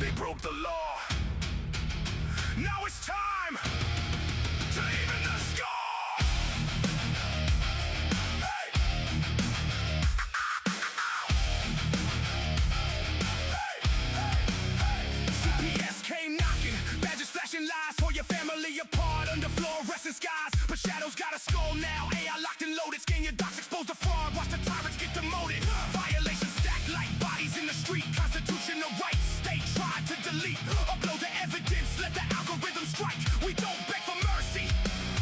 they broke the law. Now it's time to even the score. Hey. Hey, hey, hey. CPS came knocking, badges flashing lies for your family apart under fluorescent skies. But shadows got a skull now, AI locked and loaded. Scan your docs, expose the fraud, watch the tyrants get demoted. Violations stacked like bodies in the street. Constitutional rights, state tried to delete. Upload the evidence, let the algorithm strike. We don't beg for mercy,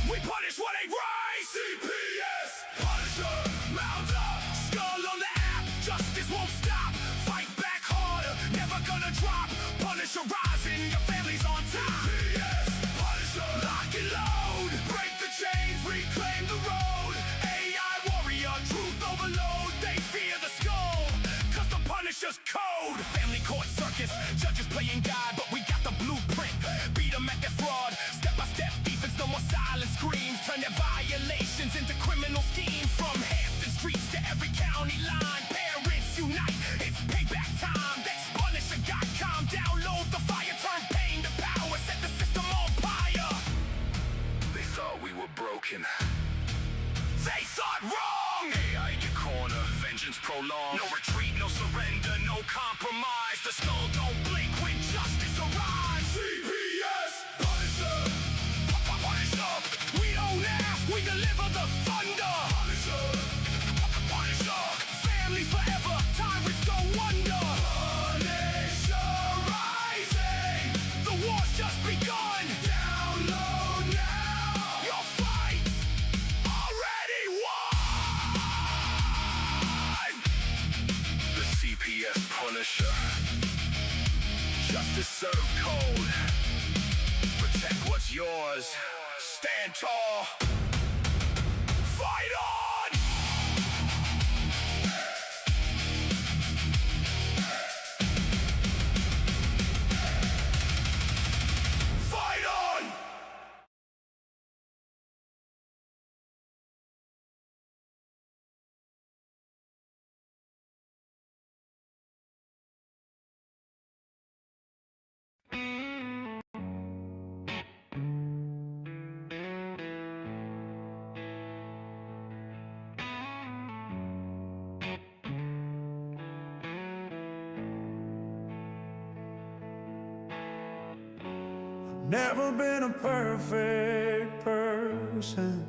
we punish what ain't right. CPS, Punisher, mount up, skull on the app. Justice won't stop, fight back harder, never gonna drop. Punisher rising, your family's on top. CPS, Punisher, lock and load, break the chains, reclaim the road. AI warrior, truth overload. They fear the skull, cause the Punisher's code. Family court circus, judges playing God, but we got the blueprint. Beat them at their fraud, step by step defense, no more silent screams. Turn their violations into criminal schemes. From Hampton streets to every county line, parents unite, it's payback time. That's Punisher.com, download the fire, turn pain to power, set the system on fire. They thought we were broken, they thought wrong. AI in your corner, vengeance prolonged. No retreat, no surrender, no compromise. The skull don't blink when justice arrives. CPS, Punisher, Punisher. We don't ask, we deliver the thunder. Punisher, Punisher. Families forever, tyrants go under. Punisher rising, the war's just begun. Download now, your fight's already won. The CPS Punisher, justice served cold. Protect what's yours, stand tall, fight on. Fight on. Never been a perfect person.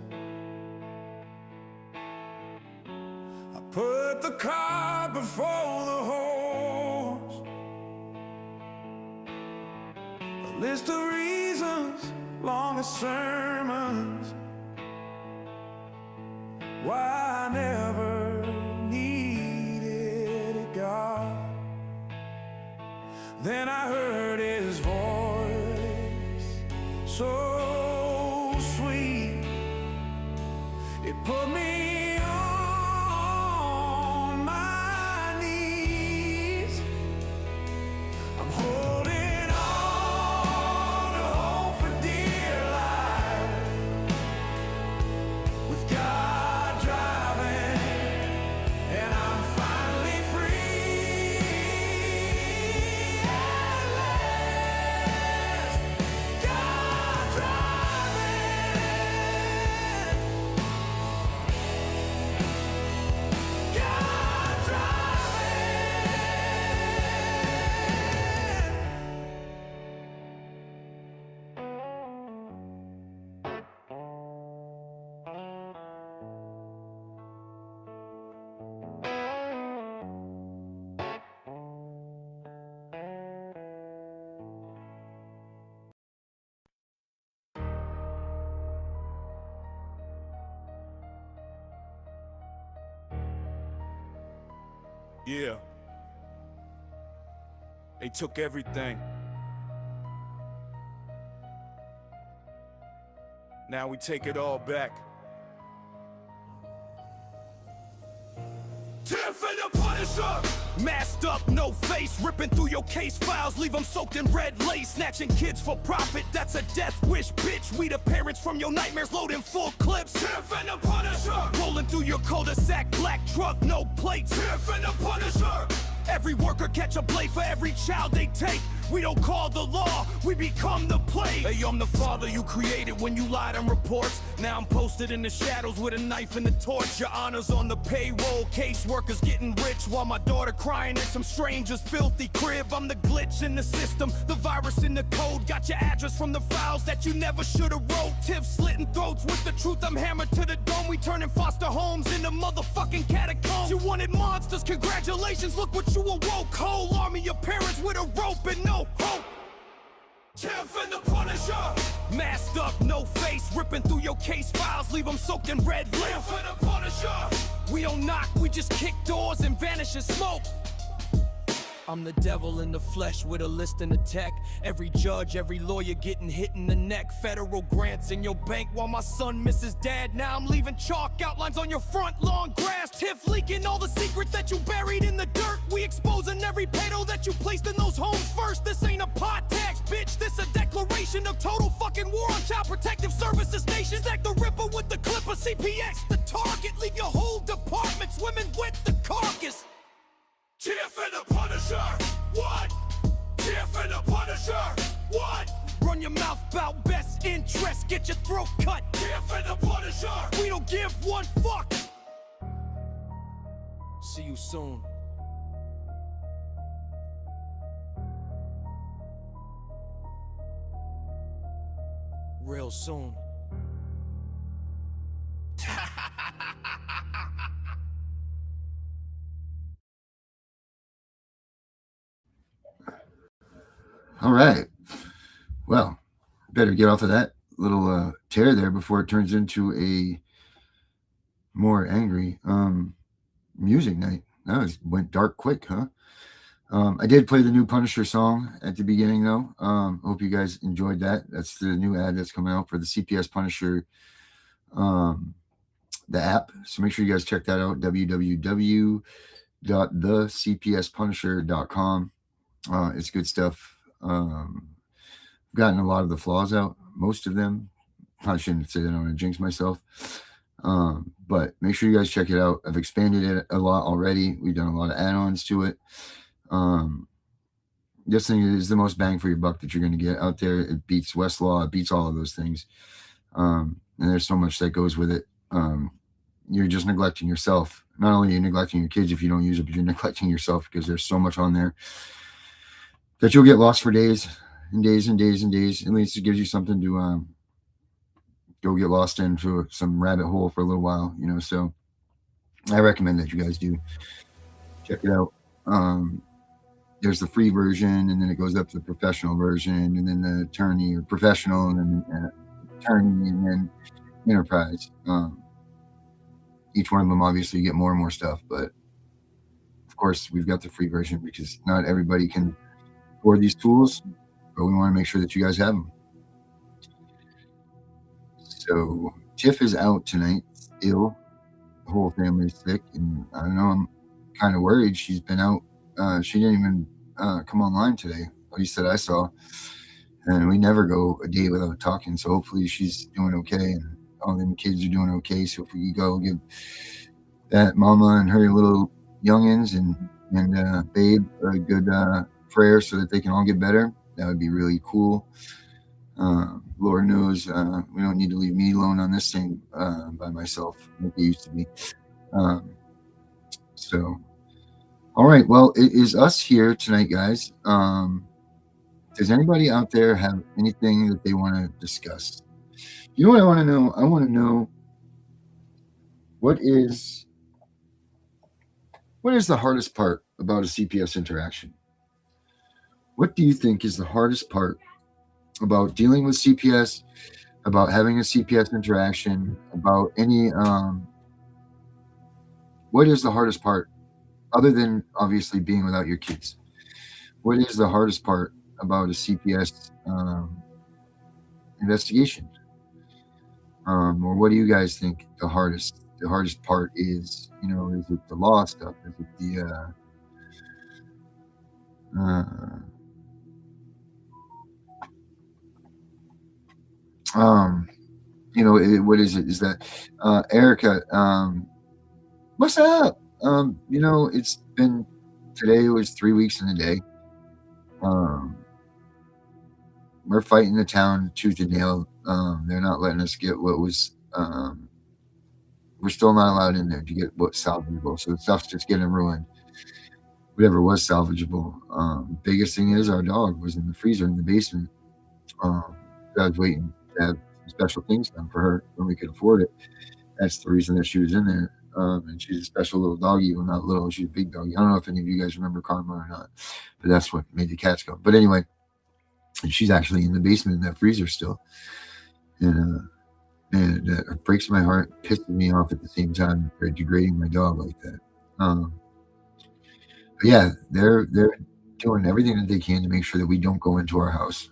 I put the cart before the horse. A list of reasons, long as sermons, why I never needed a God. Then I heard his voice, so sweet, it put me on my knees. I'm holding on to hope for dear life, with God driving, and I'm finally free at last. God driving, God driving. Yeah. They took everything. Now we take it all back. Tiff and the Punisher! Masked up, no face, ripping through your case files, leave them soaked in red lace, snatching kids for profit, that's a death wish, bitch. We the parents from your nightmares, loading full clips. Tiff and the Punisher! Rolling through your cul-de-sac, black truck, no plates. Tiff and the Punisher! Every worker catch a blade for every child they take. We don't call the law, we become the plague. Hey, I'm the father you created when you lied on reports. Now I'm posted in the shadows with a knife and a torch. Your honor's on the payroll, caseworkers getting rich, while my daughter crying in some stranger's filthy crib. I'm the glitch in the system, the virus in the code. Got your address from the files that you never should've wrote. Tiff slitting throats with the truth, I'm hammered to the dome. We turning foster homes into motherfucking catacombs. You wanted monsters, congratulations, look what you awoke. Whole army of parents with a rope and no hope. Tiff and The Punisher, masked up, no face, ripping through your case files, leave them soaked in red lip. Tiff and The Punisher, we don't knock, we just kick doors and vanish in smoke. I'm the devil in the flesh with a list and a tech. Every judge, every lawyer getting hit in the neck. Federal grants in your bank while my son misses dad. Now I'm leaving chalk outlines on your front lawn grass. Tiff leaking all the secrets that you buried in the dirt. We exposing every pedo that you placed in those homes first. This ain't a pot tax, bitch, this a declaration of total fucking war on child protective services nation. Stack the ripper with the clipper, CPS the target. Leave your whole department swimming with the carcass. Tiff and The Punisher, what? Tiff and The Punisher, what? Run your mouth about best interest, get your throat cut. Tiff and The Punisher, we don't give one fuck. See you soon. Real soon. All right. Well, better get off of that little tear there before it turns into a more angry music night. That went dark quick, huh? I did play the new Punisher song at the beginning, though. Hope you guys enjoyed that. That's the new ad that's coming out for the CPS Punisher, the app. So make sure you guys check that out, www.thecpspunisher.com. It's good stuff. Gotten a lot of the flaws out, most of them. I shouldn't say that, I don't want to jinx myself. But make sure you guys check it out. I've expanded it a lot already. We've done a lot of add-ons to it. This thing is the most bang for your buck that you're going to get out there. It beats Westlaw, it beats all of those things. And there's so much that goes with it. You're just neglecting yourself. Not only are you neglecting your kids if you don't use it, but you're neglecting yourself because there's so much on there that you'll get lost for days and days and days and days. At least it gives you something to go get lost into some rabbit hole for a little while, you know. So I recommend that you guys do check it out. There's the free version, and then it goes up to the professional version, and then the attorney or professional, and then attorney, and then enterprise. Each one of them, obviously, you get more and more stuff, but of course, we've got the free version because not everybody can afford these tools, but we want to make sure that you guys have them. So Tiff is out tonight, ill. The whole family is sick, and I don't know, I'm kind of worried. She's been out. She didn't even come online today, at least that I saw. And we never go a day without talking, so hopefully she's doing okay, and all them kids are doing okay. So if we could go give that mama and her little youngins and babe a good prayer so that they can all get better, that would be really cool. Lord knows we don't need to leave me alone on this thing by myself like it used to be. So all right, well, it is us here tonight, guys. Does anybody out there have anything that they want to discuss? You know what I want to know? I want to know what is the hardest part about a CPS interaction? What do you think is the hardest part about dealing with CPS, about having a CPS interaction, about any, what is the hardest part, other than obviously being without your kids? What is the hardest part about a CPS investigation? Or what do you guys think the hardest part is? You know, is it the law stuff? Is it the you know, what is it? Is that Erica? What's up? You know, it's been, today was 3 weeks in a day. we're fighting the town tooth and nail. They're not letting us get what was. We're still not allowed in there to get what's salvageable. So the stuff's just getting ruined. Whatever was salvageable. Biggest thing is our dog was in the freezer in the basement. I was waiting to have special things done for her when we could afford it. That's the reason that she was in there. And she's a special little doggy. Well, not little, she's a big doggy. I don't know if any of you guys remember Karma or not, but that's what made the cats go. But anyway, she's actually in the basement in that freezer still. And it breaks my heart, pisses me off at the same time. They're degrading my dog like that. But yeah, they're doing everything that they can to make sure that we don't go into our house.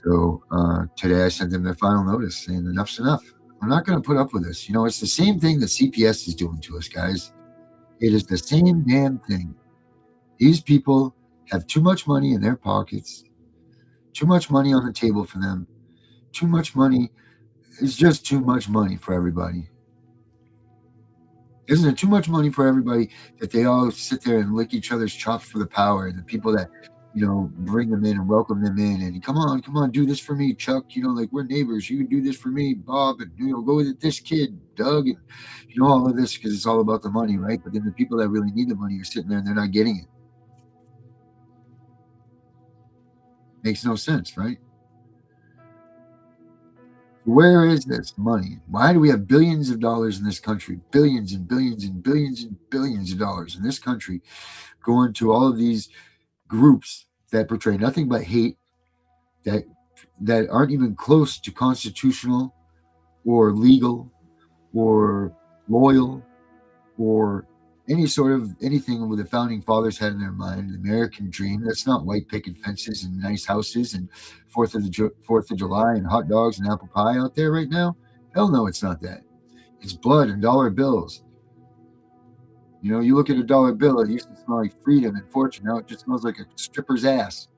So today I sent them their final notice saying enough's enough. I'm not going to put up with this. You know, it's the same thing that CPS is doing to us, guys. It is the same damn thing. These people have too much money in their pockets, too much money on the table for them, too much money. It's just too much money for everybody. Isn't it too much money for everybody that they all sit there and lick each other's chops for the power, and the people that, you know, bring them in and welcome them in and come on, do this for me, Chuck. You know, like, we're neighbors. You can do this for me, Bob, and, you know, go with this kid, Doug, and, you know, all of this because it's all about the money, right? But then the people that really need the money are sitting there and they're not getting it. Makes no sense, right? Where is this money? Why do we have billions of dollars in this country? Billions and billions and billions and billions of dollars in this country going to all of these groups that portray nothing but hate, that aren't even close to constitutional or legal or loyal or any sort of anything with the founding fathers had in their mind, the American dream. That's not white picket fences and nice houses and 4th of July and hot dogs and apple pie out there right now. Hell no, it's not that. It's blood and dollar bills. You know, you look at a dollar bill, it used to smell like freedom and fortune. Now it just smells like a stripper's ass.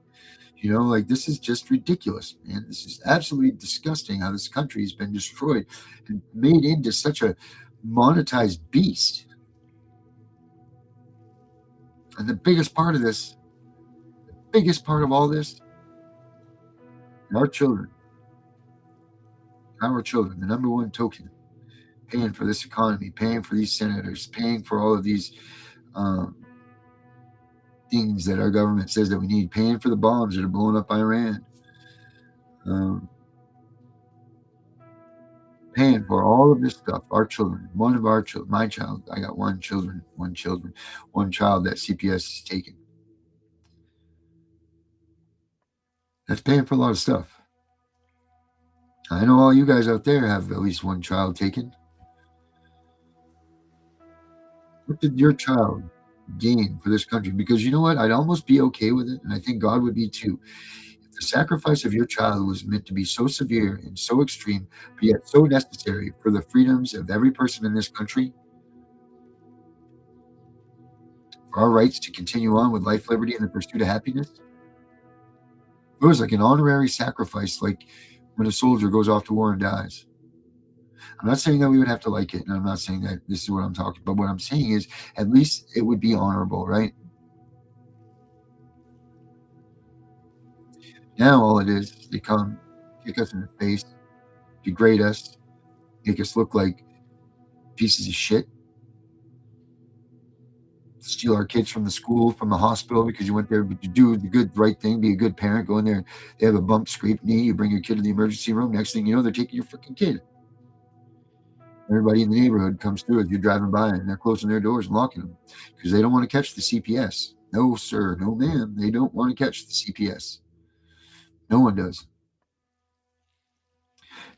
You know, like, this is just ridiculous, man. This is absolutely disgusting how this country has been destroyed and made into such a monetized beast. And the biggest part of this, the biggest part of all this, our children, the number one token, paying for this economy, paying for these senators, paying for all of these things that our government says that we need, paying for the bombs that are blowing up Iran, paying for all of this stuff. Our children, one of our children, my child, I got one child that CPS is taking. That's paying for a lot of stuff. I know all you guys out there have at least one child taken. What did your child gain for this country? Because you know what? I'd almost be okay with it, and I think God would be too. If the sacrifice of your child was meant to be so severe and so extreme, but yet so necessary for the freedoms of every person in this country, for our rights to continue on with life, liberty, and the pursuit of happiness, it was like an honorary sacrifice, like when a soldier goes off to war and dies. I'm not saying that we would have to like it, and I'm not saying that this is what I'm talking about. What I'm saying is, at least it would be honorable, right? Now all it is, they come, kick us in the face, degrade us, make us look like pieces of shit, steal our kids from the school, from the hospital, because you went there to do the good, right thing, be a good parent, go in there, they have a bump, scraped knee, you bring your kid to the emergency room, next thing you know, they're taking your freaking kid. Everybody in the neighborhood comes through as you're driving by, and they're closing their doors and locking them because they don't want to catch the CPS. No, sir, no, ma'am. They don't want to catch the CPS. No one does.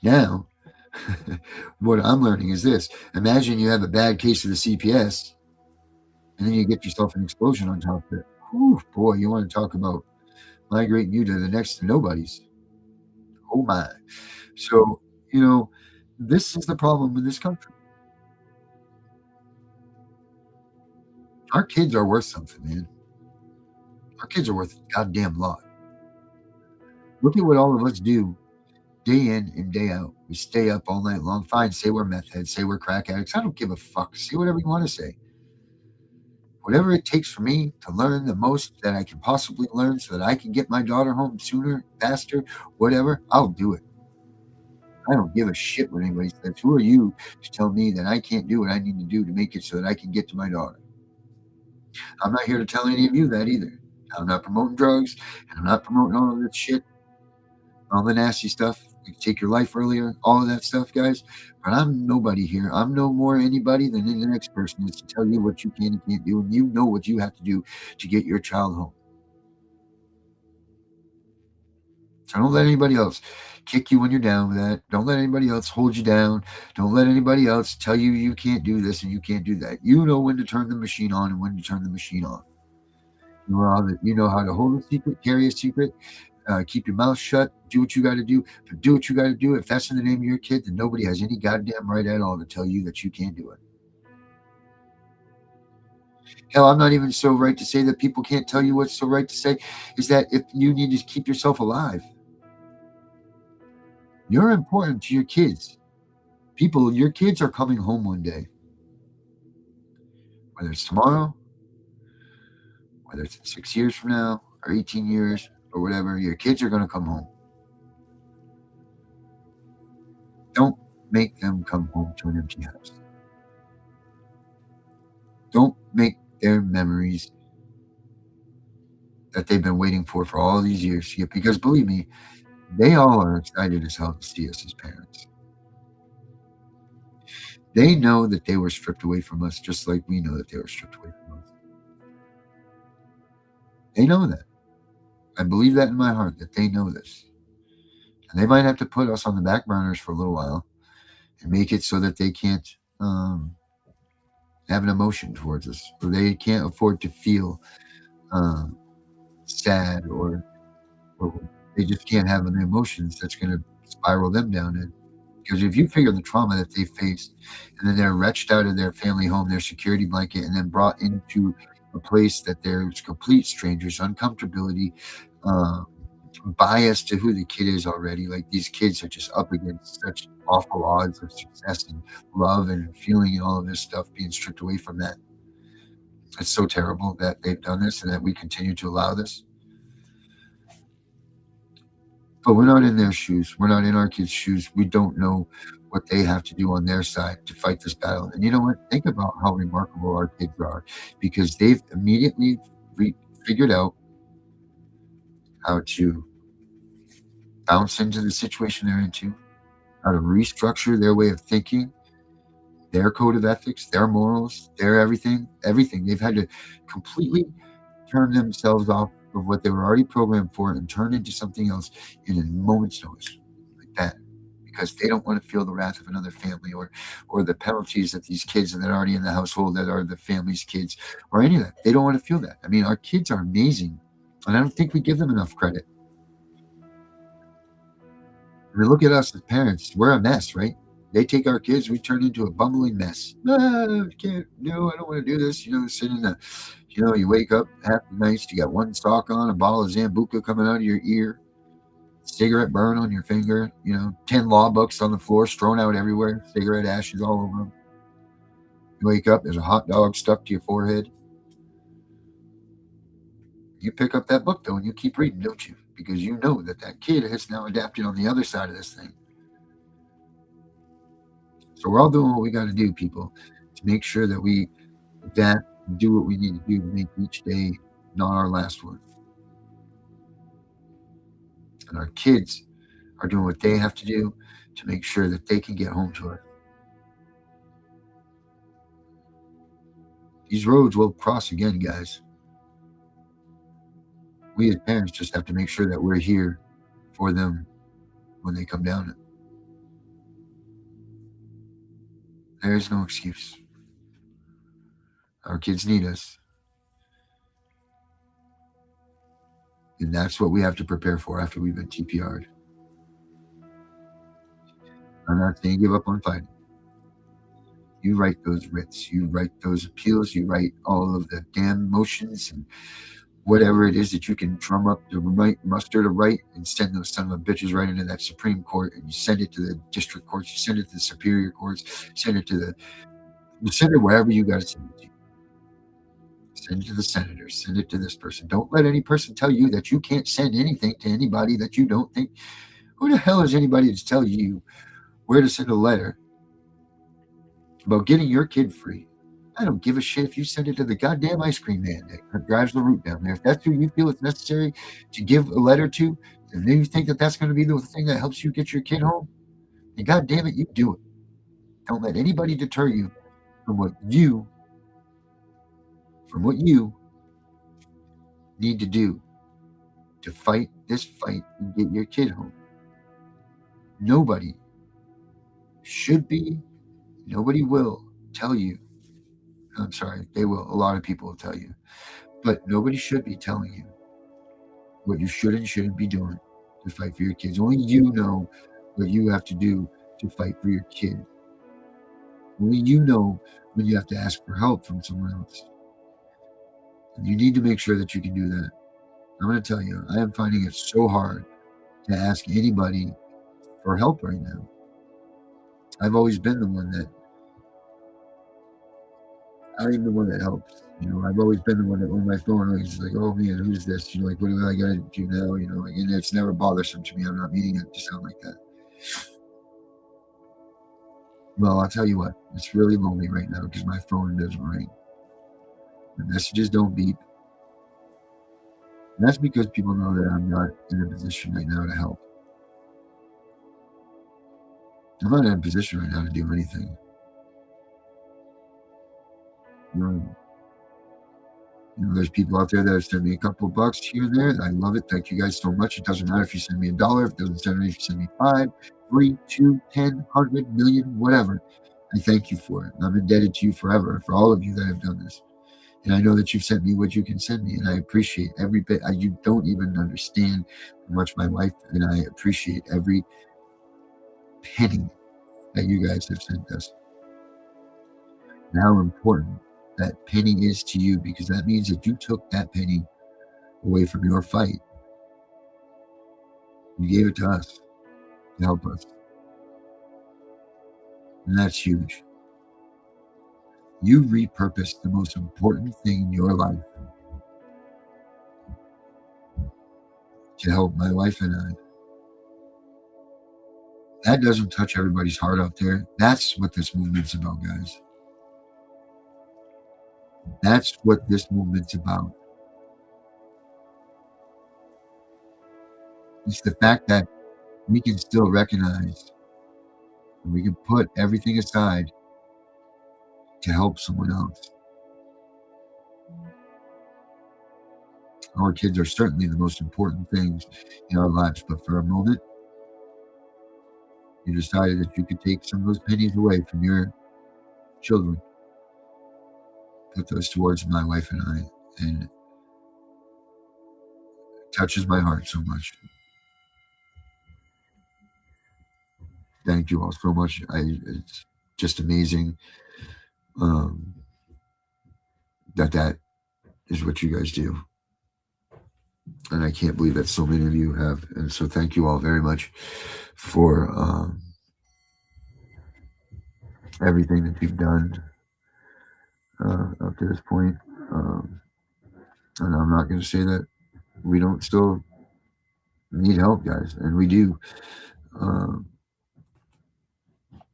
Now, what I'm learning is this. Imagine you have a bad case of the CPS, and then you get yourself an explosion on top of it. Whew, boy, you want to talk about migrating you to the next to nobody's. Oh, my. So, you know, this is the problem with this country. Our kids are worth something, man. Our kids are worth a goddamn lot. Look at what all of us do day in and day out. We stay up all night long. Fine, say we're meth heads, say we're crack addicts. I don't give a fuck. Say whatever you want to say. Whatever it takes for me to learn the most that I can possibly learn so that I can get my daughter home sooner, faster, whatever, I'll do it. I don't give a shit what anybody says. Who are you to tell me that I can't do what I need to do to make it so that I can get to my daughter? I'm not here to tell any of you that either. I'm not promoting drugs, and I'm not promoting all of that shit, all the nasty stuff. You take your life earlier, all of that stuff, guys. But I'm nobody here. I'm no more anybody than the next person is to tell you what you can and can't do, and you know what you have to do to get your child home. So don't let anybody else kick you when you're down with that. Don't let anybody else hold you down. Don't let anybody else tell you you can't do this and you can't do that. You know when to turn the machine on and when to turn the machine off. You know how to hold a secret, carry a secret, keep your mouth shut, do what you got to do. But do what you got to do. If that's in the name of your kid, then nobody has any goddamn right at all to tell you that you can't do it. Hell, I'm not even so right to say that people can't tell you what's so right to say is that if you need to keep yourself alive. You're important to your kids. People, your kids are coming home one day. Whether it's tomorrow, whether it's 6 years from now, or 18 years, or whatever, your kids are going to come home. Don't make them come home to an empty house. Don't make their memories that they've been waiting for all these years. Because believe me, they all are excited as hell to see us as parents. They know that they were stripped away from us just like we know that they were stripped away from us. They know that. I believe that in my heart, that they know this. And they might have to put us on the back burners for a little while and make it so that they can't have an emotion towards us, or they can't afford to feel sad, or they just can't have any emotions that's going to spiral them down in. Because if you figure the trauma that they faced, and then they're wrenched out of their family home, their security blanket, and then brought into a place that there's complete strangers, uncomfortability, bias to who the kid is already. Like, these kids are just up against such awful odds of success and love and feeling and all of this stuff, being stripped away from that. It's so terrible that they've done this and that we continue to allow this. But we're not in their shoes. We're not in our kids' shoes. We don't know what they have to do on their side to fight this battle. And you know what? Think about how remarkable our kids are, because they've immediately figured out how to bounce into the situation they're into, how to restructure their way of thinking, their code of ethics, their morals, their everything. They've had to completely turn themselves off of what they were already programmed for and turn into something else in a moment's notice, like that, because they don't want to feel the wrath of another family, or the penalties that these kids that are already in the household that are the family's kids, or any of that. They don't want to feel that. I mean, our kids are amazing, and I don't think we give them enough credit. I mean, look at us as parents. We're a mess, right? They take our kids, we turn into a bumbling mess. No, can't. No, I don't want to do this. Sit in the. You wake up half the nights, you got one sock on, a bottle of Zambuca coming out of your ear, cigarette burn on your finger, 10 law books on the floor, strewn out everywhere, cigarette ashes all over them. You wake up, there's a hot dog stuck to your forehead. You pick up that book, though, and you keep reading, don't you? Because you know that kid has now adapted on the other side of this thing. So we're all doing what we got to do, people, to make sure that we adapt and do what we need to do to make each day not our last one. And our kids are doing what they have to do to make sure that they can get home to us. These roads will cross again, guys. We as parents just have to make sure that we're here for them when they come down it. There is no excuse. Our kids need us. And that's what we have to prepare for after we've been TPR'd. I'm not saying give up on fighting. You write those writs. You write those appeals. You write all of the damn motions and whatever it is that you can drum up to muster to write, and send those son of a bitches right into that Supreme Court, and you send it to the district courts, you send it to the superior courts, send it wherever you got to send it to. Send it to the senator. Send it to this person. Don't let any person tell you that you can't send anything to anybody that you don't think. Who the hell is anybody to tell you where to send a letter about getting your kid free? I don't give a shit if you send it to the goddamn ice cream man that drives the route down there. If that's who you feel it's necessary to give a letter to, and then you think that that's going to be the thing that helps you get your kid home, then goddamn it, you do it. Don't let anybody deter you from what you need to do to fight this fight and get your kid home. Nobody should be, nobody will tell you. I'm sorry, they will. A lot of people will tell you. But nobody should be telling you what you should and shouldn't be doing to fight for your kids. Only you know what you have to do to fight for your kid. Only you know when you have to ask for help from someone else. And you need to make sure that you can do that. I'm going to tell you, I am finding it so hard to ask anybody for help right now. I've always been the one that, I'm the one that helps. You know, I've always been the one that on my phone, it's like, oh man, who's this? You know, like, what do I got to do now? You know, like, and it's never bothersome to me. I'm not meaning it to sound like that. Well, I'll tell you what, it's really lonely right now because my phone doesn't ring. The messages don't beep. And that's because people know that I'm not in a position right now to help. I'm not in a position right now to do anything. You know, there's people out there that have sent me a couple of bucks here and there. I love it. Thank you guys so much. It doesn't matter if you send me $1. It doesn't matter if you send me 5, 3, 2, 10, 100 million, whatever. I thank you for it. And I'm indebted to you forever for all of you that have done this. And I know that you've sent me what you can send me, and I appreciate every bit. You don't even understand how much my wife and I appreciate every penny that you guys have sent us. And how important that penny is to you, because that means that you took that penny away from your fight. You gave it to us to help us. And that's huge. You repurposed the most important thing in your life to help my wife and I. That doesn't touch everybody's heart out there. That's what this movement's about, guys. That's what this movement's about. It's the fact that we can still recognize and we can put everything aside to help someone else. Our kids are certainly the most important things in our lives, but for a moment, you decided that you could take some of those pennies away from your children, put those towards my wife and I, and it touches my heart so much. Thank you all so much. It's just amazing that is what you guys do. And I can't believe that so many of you have. And so thank you all very much for everything that you've done up to this point. And I'm not going to say that we don't still need help, guys, and we do.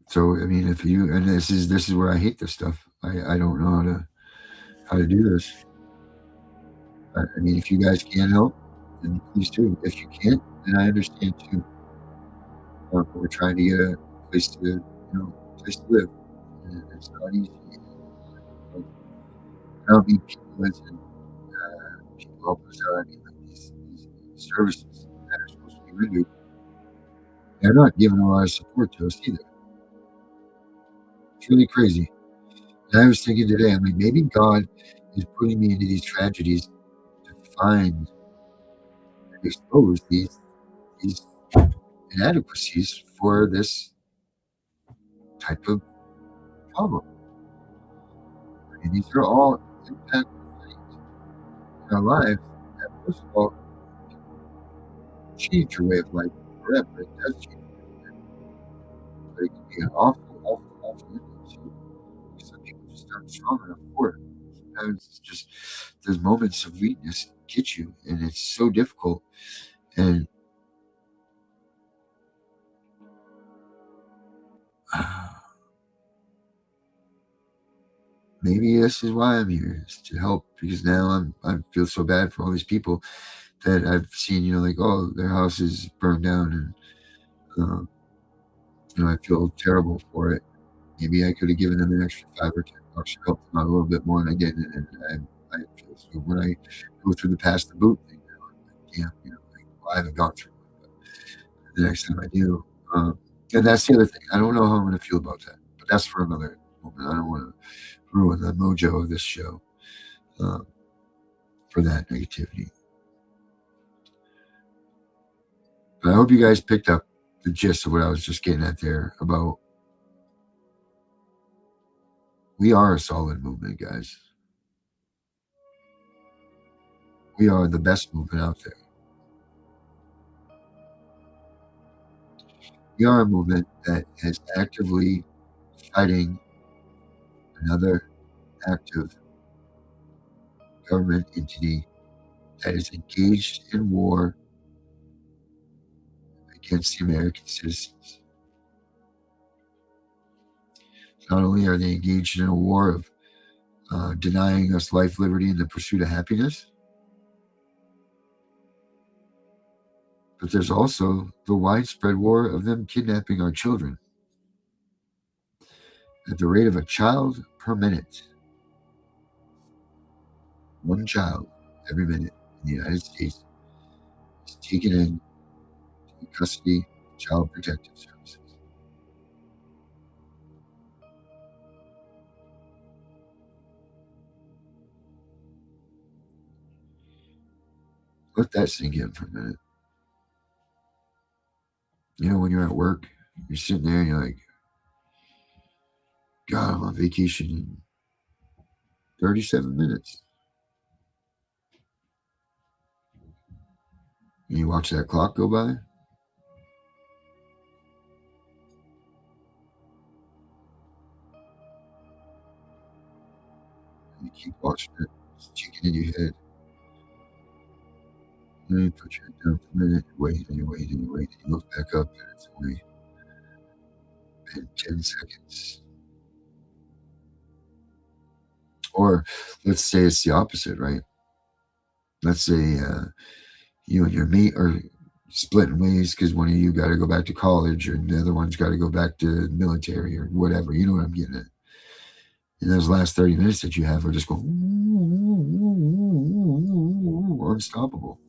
So I mean, if you, and this is where I hate this stuff. I don't know how to do this. I mean, if you guys can help, then please do. If you can't, then I understand too. But we're trying to get a place to live. And it's not easy. I don't mean people listen. People help us out. I mean, like these services that are supposed to be rendered, they're not giving a lot of support to us either. It's really crazy. And I was thinking today, I'm like, maybe God is putting me into these tragedies to find and expose these inadequacies for this type of problem. I mean, these are all impactful things in our lives that, first of all, change your way of life forever. It does change your way of life. But it can be an awful impact too. Some people just aren't strong enough for it. sometimes it's just those moments of weakness get you, and it's so difficult. And maybe this is why I'm here, is to help, because now I feel so bad for all these people that I've seen, like, oh, their house is burned down, and I feel terrible for it. Maybe I could have given them an extra $5 or $10 to help them out a little bit more, and I didn't. And I feel so when I go through the pass the boot thing now, I'm like, damn, I haven't gone through it, but the next time I do. And that's the other thing. I don't know how I'm going to feel about that, but that's for another moment. I don't want to ruin the mojo of this show for that negativity. But I hope you guys picked up the gist of what I was just getting at there about we are a solid movement, guys. We are the best movement out there. We are a movement that is actively fighting another active government entity that is engaged in war against the American citizens. Not only are they engaged in a war of denying us life, liberty, and the pursuit of happiness, but there's also the widespread war of them kidnapping our children at the rate of a child per minute. One child every minute in the United States is taken in to custody of Child Protective Services. Let that sink in for a minute. When you're at work, you're sitting there and you're like, God, I'm on vacation in 37 minutes. And you watch that clock go by. And you keep watching it, it's ticking in your head. And then you put your head down for a minute, you wait, and you wait, and you wait, and you look back up, and it's only been 10 seconds. Or let's say it's the opposite, right? Let's say you and your mate are splitting ways because one of you got to go back to college or the other one's got to go back to the military or whatever. You know what I'm getting at. And those last 30 minutes that you have are just going unstoppable.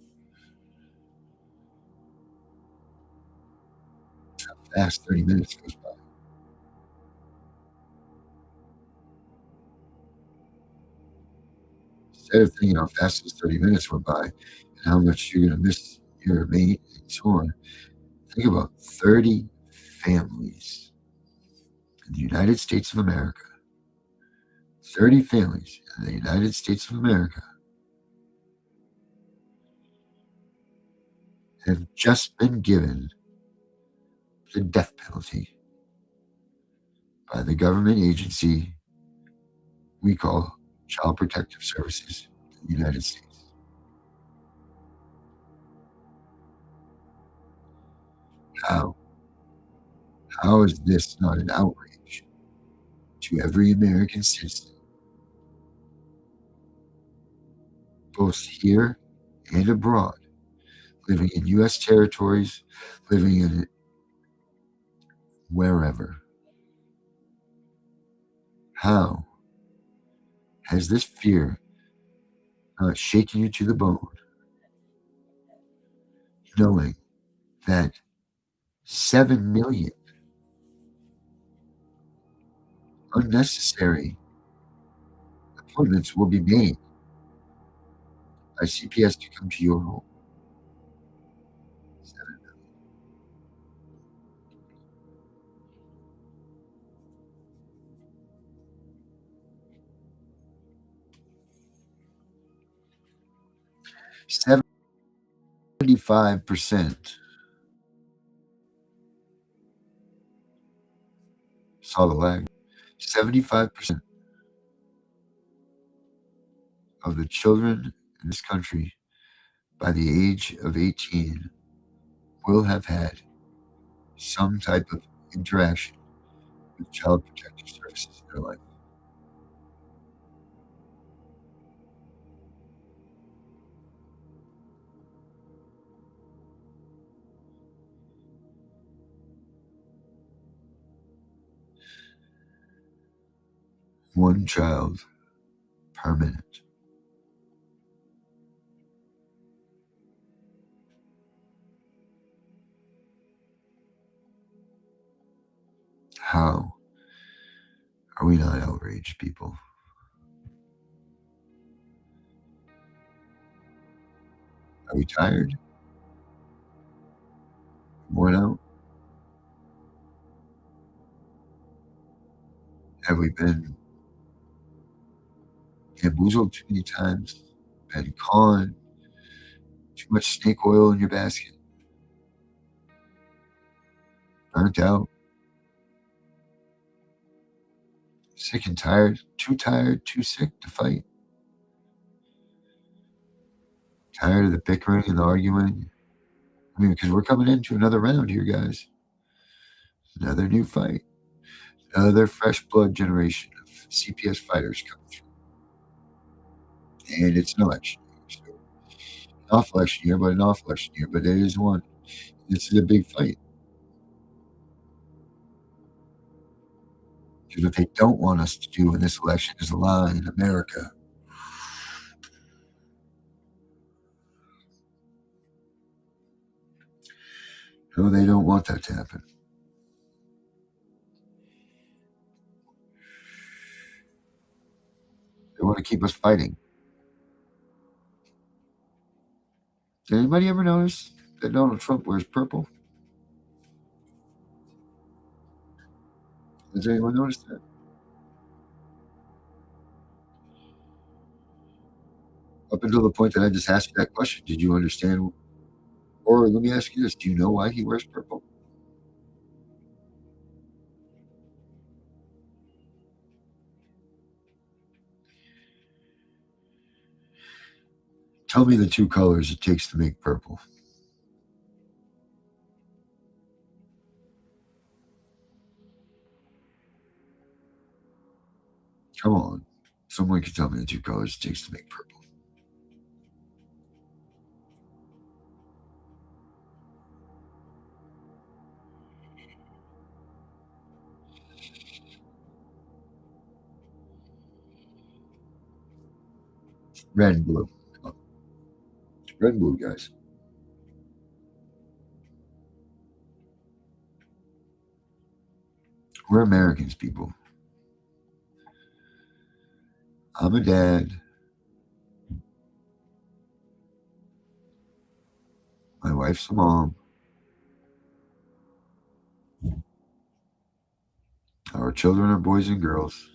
How fast 30 minutes goes by. Instead of thinking how fast those 30 minutes went by and how much you're going to miss your mate and so on, think about 30 families in the United States of America. 30 families in the United States of America have just been given the death penalty by the government agency we call Child Protective Services in the United States. How? How is this not an outrage to every American citizen, both here and abroad, living in U.S. territories, living in wherever? How has this fear not shaken you to the bone, knowing that 7 million unnecessary appointments will be made by CPS to come to your home? 7 million. 75% saw the lag. 75% of the children in this country by the age of 18 will have had some type of interaction with Child Protective Services in their life. One child per minute. How are we not outraged, people? Are we tired? Worn out? Have we been bamboozled too many times? Been conned? Too much snake oil in your basket? Burnt out? Sick and tired? Too sick to fight? Tired of the bickering and the arguing? I mean, because we're coming into another round here, guys. Another new fight. Another fresh blood generation of CPS fighters coming through. And it's an election year. So, an off election year, but an off election year. But there is one. This is a big fight. Because what they don't want us to do in this election is lie in America. No, they don't want that to happen. They want to keep us fighting. Did anybody ever notice that Donald Trump wears purple? Has anyone noticed that? Up until the point that I just asked you that question, did you understand? Or let me ask you this, do you know why he wears purple? Tell me the two colors it takes to make purple. Come on. Someone can tell me the two colors it takes to make purple. Red and blue. Red and blue, guys. We're Americans, people. I'm a dad. My wife's a mom. Our children are boys and girls.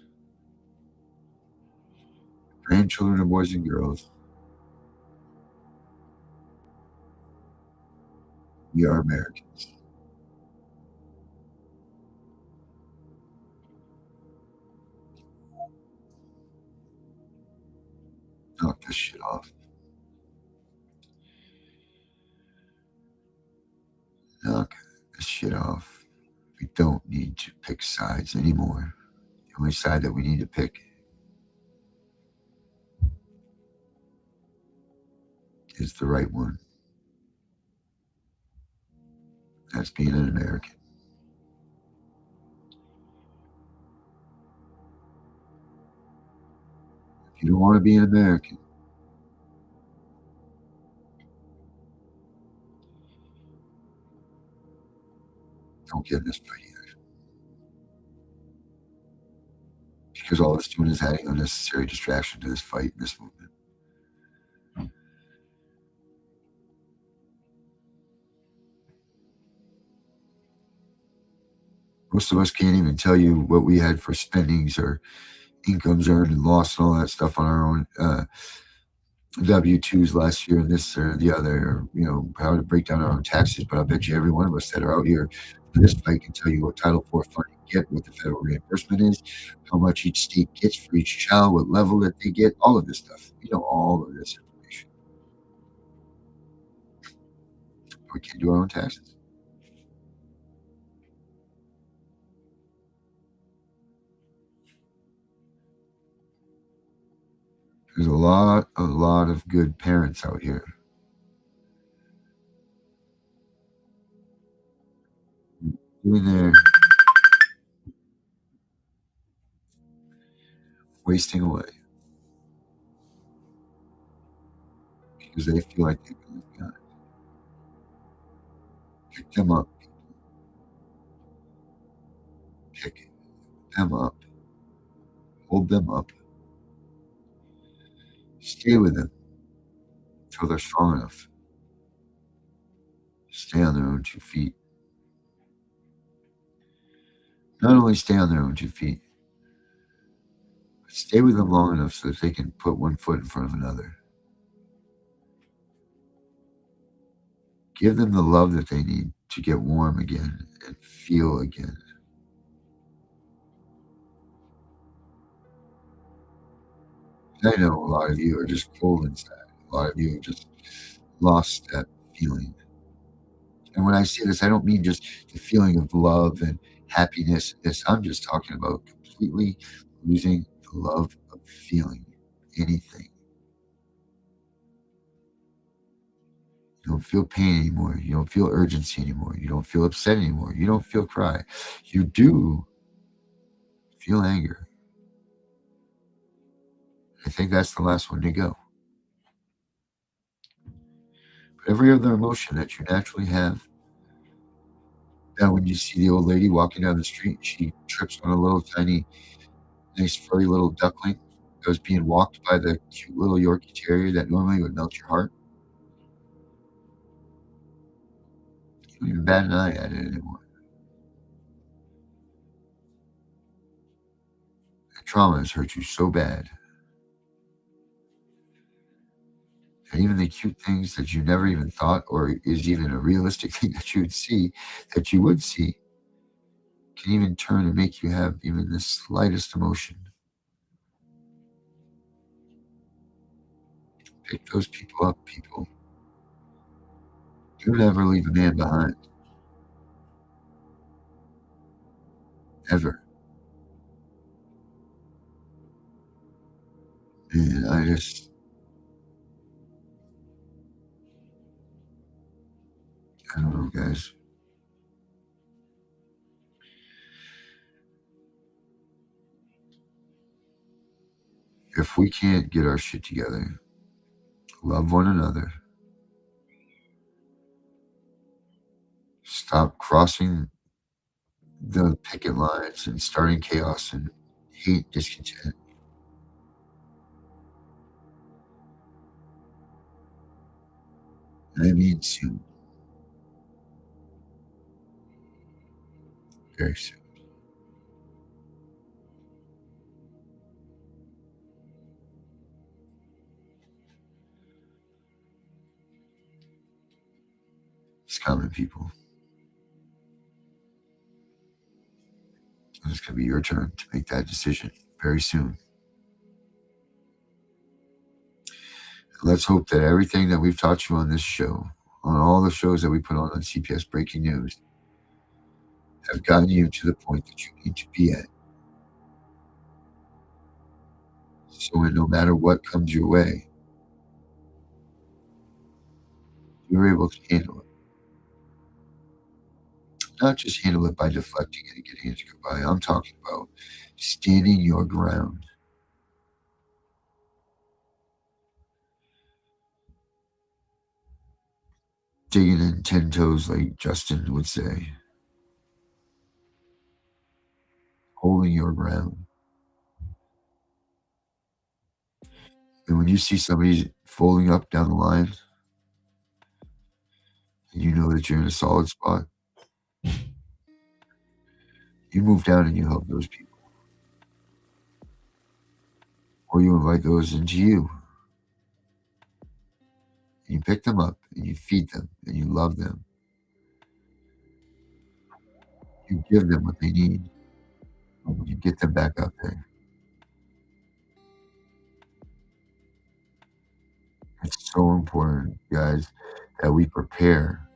Grandchildren are boys and girls. We are Americans. Knock this shit off. Knock this shit off. We don't need to pick sides anymore. The only side that we need to pick is the right one. That's being an American. If you don't want to be an American, don't get in this fight either. Because all it's doing is adding unnecessary distraction to this fight and this movement. Most of us can't even tell you what we had for spendings or incomes earned and lost and all that stuff on our own W-2s last year and this or the other, or, how to break down our own taxes. But I bet you every one of us that are out here This fight can tell you what Title IV funding get, what the federal reimbursement is, how much each state gets for each child, what level that they get, all of this stuff. We know all of this information. We can't do our own taxes. There's a lot of good parents out here. Doing their wasting away because they feel like they've been left behind. Pick them up. Pick them up. Hold them up. Stay with them until they're strong enough. Stay on their own 2 feet. Not only stay on their own 2 feet, but stay with them long enough so that they can put one foot in front of another. Give them the love that they need to get warm again and feel again. I know a lot of you are just cold inside. A lot of you have just lost that feeling. And when I say this, I don't mean just the feeling of love and happiness. I'm just talking about completely losing the love of feeling anything. You don't feel pain anymore. You don't feel urgency anymore. You don't feel upset anymore. You don't feel cry. You do feel anger. I think that's the last one to go. But every other emotion that you naturally have, now when you see the old lady walking down the street, she trips on a little tiny, nice furry little duckling that was being walked by the cute little Yorkie Terrier that normally would melt your heart. You don't even bat an eye at it anymore. That trauma has hurt you so bad. And even the cute things that you never even thought or is even a realistic thing that you would see, can even turn and make you have even the slightest emotion. Pick those people up, people. Do never leave a man behind. Ever. And I don't know, guys. If we can't get our shit together, love one another, stop crossing the picket lines and starting chaos and hate, discontent, and I mean soon. Very soon. It's coming, people. And it's going to be your turn to make that decision very soon. Let's hope that everything that we've taught you on this show, on all the shows that we put on CPS Breaking News, have gotten you to the point that you need to be at. So no matter what comes your way, you're able to handle it. Not just handle it by deflecting it and getting it to go by. I'm talking about standing your ground. Digging in 10 toes, like Justin would say. Holding your ground. And when you see somebody folding up down the line, and you know that you're in a solid spot, you move down and you help those people. Or you invite those into you. And you pick them up and you feed them and you love them. You give them what they need. And you get them back out there. It's so important, guys, that we prepare.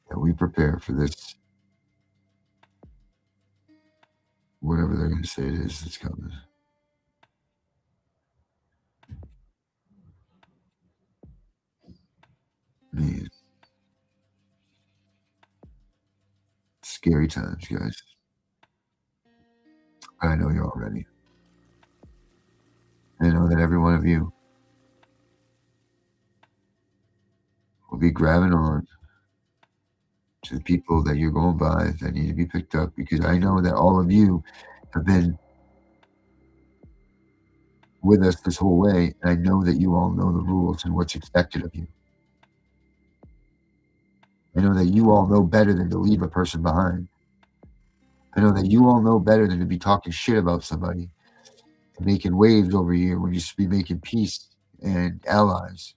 That we prepare for this. Whatever they're going to say it is that's coming. Man. Scary times, guys. I know you're all ready. I know that every one of you will be grabbing on to the people that you're going by that need to be picked up, because I know that all of you have been with us this whole way, and I know that you all know the rules and what's expected of you. I know that you all know better than to leave a person behind. I know that you all know better than to be talking shit about somebody and making waves over here when you should be making peace and allies.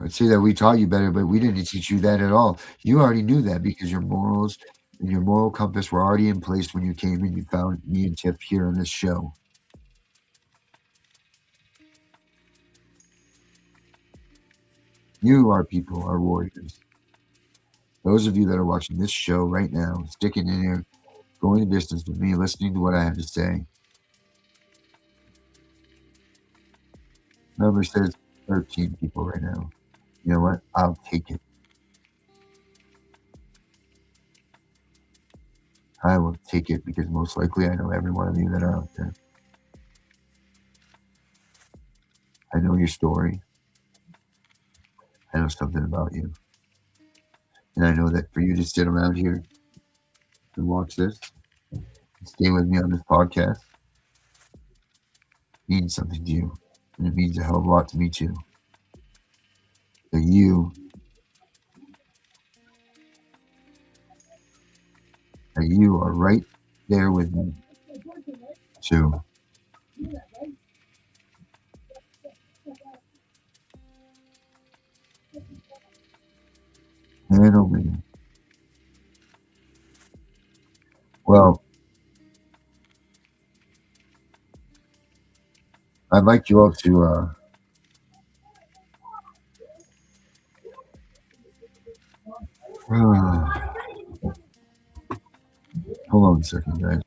I would say that we taught you better, but we didn't teach you that at all. You already knew that because your morals and your moral compass were already in place when you came and you found me and Tiff here on this show. You, our people, are warriors. Those of you that are watching this show right now, sticking in here, going the distance with me, listening to what I have to say. Number says 13 people right now. You know what? I'll take it. I will take it because most likely I know every one of you that are out there. I know your story. I know something about you. And I know that for you to sit around here and watch this, and stay with me on this podcast, means something to you. And it means a hell of a lot to me too. That you are right there with me too. Man, oh man. Well, I'd like you all to hold on a second, guys.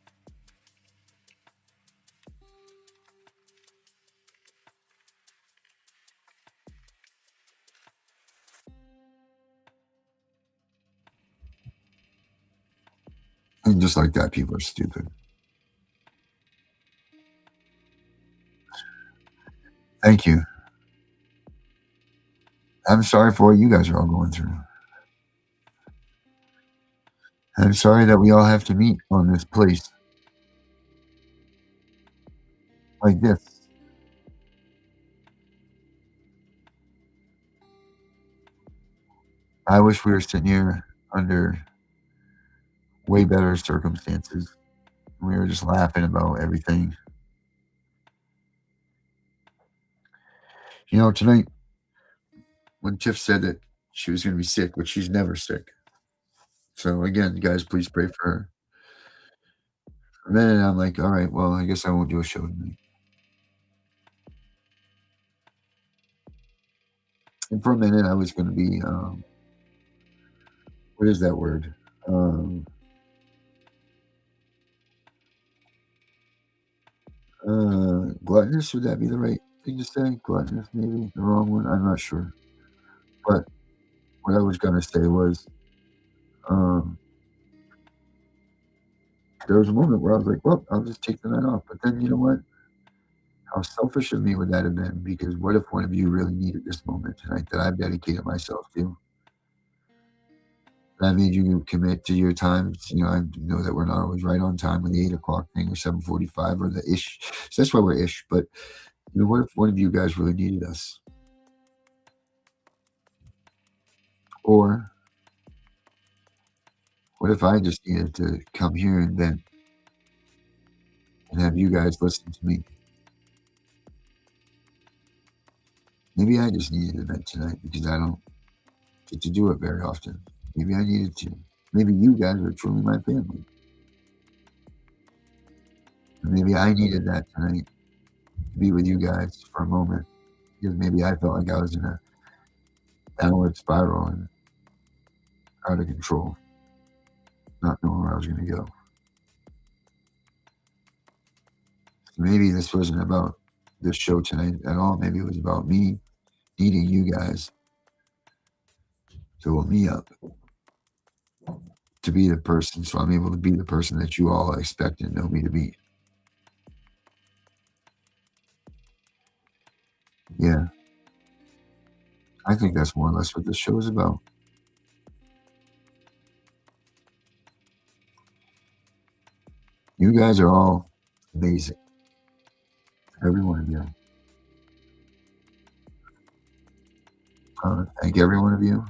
And just like that, people are stupid. Thank you. I'm sorry for what you guys are all going through. I'm sorry that we all have to meet on this place like this. I wish we were sitting here under way better circumstances. We were just laughing about everything. You know, tonight, when Tiff said that she was going to be sick, but she's never sick. So again, guys, please pray for her. For a minute, I'm like, all right, well, I guess I won't do a show tonight. And for a minute, I was going to be, what is that word? Gluttonous, would that be the right thing to say? Gluttonous, maybe the wrong one. I'm not sure. But what I was going to say was, there was a moment where I was like, well, I'll just take the night off. But then, you know what? How selfish of me would that have been? Because what if one of you really needed this moment tonight that I've dedicated myself to? That made you commit to your times. You know, I know that we're not always right on time with the 8 o'clock thing or 7:45 or the ish. So that's why we're ish. But you know, what if one of you guys really needed us? Or what if I just needed to come here and vent and have you guys listen to me? Maybe I just needed to vent tonight because I don't get to do it very often. Maybe I needed to. Maybe you guys are truly my family. Maybe I needed that tonight to be with you guys for a moment because maybe I felt like I was in a downward spiral and out of control, not knowing where I was going to go. So maybe this wasn't about this show tonight at all. Maybe it was about me needing you guys to hold me up, to be the person, so I'm able to be the person that you all expect and know me to be. Yeah. I think that's more or less what this show is about. You guys are all amazing. Every one of you. I want to thank every one of you